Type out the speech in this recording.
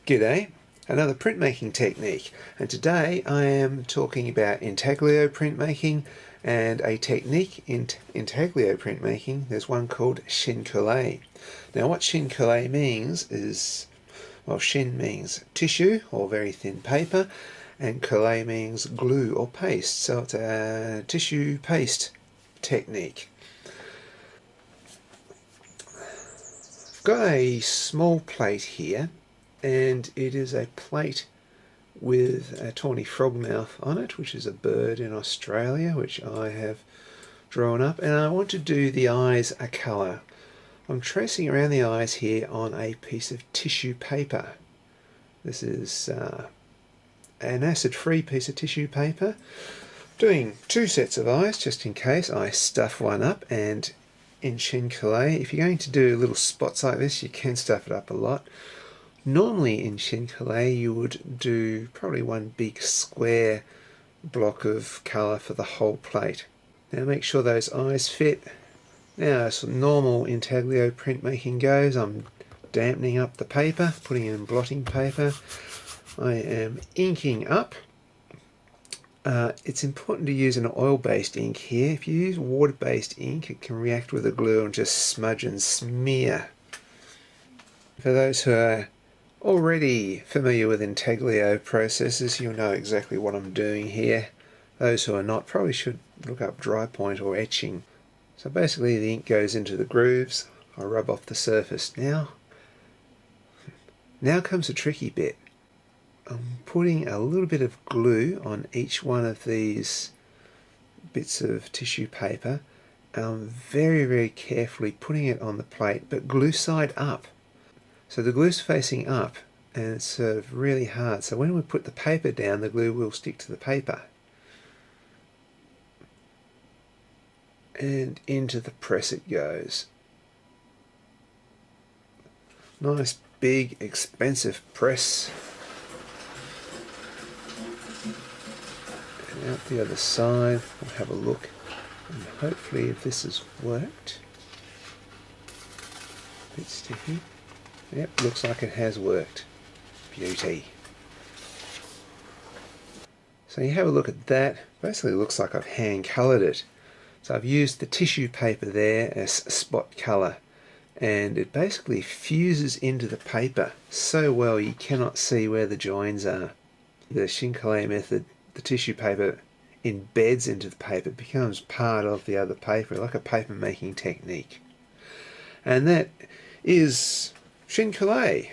G'day, another printmaking technique, and today I am talking about intaglio printmaking and a technique in intaglio printmaking. There's one called chine colle. Now what chine colle means is, well, chine means tissue or very thin paper, and colle means glue or paste, so it's a tissue paste technique. I've got a small plate here, and it is a plate with a tawny frogmouth on it, which is a bird in Australia which I have drawn up, and I want to do the eyes a colour. I'm tracing around the eyes here on a piece of tissue paper. This is an acid-free piece of tissue paper. Doing two sets of eyes just in case I stuff one up, and in chine colle, if you're going to do little spots like this, you can stuff it up a lot. Normally in chine colle you would do probably one big square block of colour for the whole plate. Now make sure those eyes fit. Now as normal intaglio printmaking goes, I'm dampening up the paper, putting in blotting paper. I am inking up. It's important to use an oil-based ink here. If you use water-based ink, it can react with the glue and just smudge and smear. For those who are already familiar with intaglio processes, you'll know exactly what I'm doing here. Those who are not probably should look up dry point or etching. So basically the ink goes into the grooves. I rub off the surface. Now comes the tricky bit. I'm putting a little bit of glue on each one of these bits of tissue paper. I'm very carefully putting it on the plate, but glue side up. So the glue's facing up, and it's sort of really hard. So when we put the paper down, the glue will stick to the paper. And into the press it goes. Nice, big, expensive press. And out the other side, we'll have a look. And hopefully if this has worked. A bit sticky. Yep, looks like it has worked. Beauty. So you have a look at that. Basically it looks like I've hand coloured it. So I've used the tissue paper there as spot colour, and it basically fuses into the paper so well you cannot see where the joins are. The chine colle method, the tissue paper embeds into the paper, it becomes part of the other paper, like a paper making technique. And that is chine colle.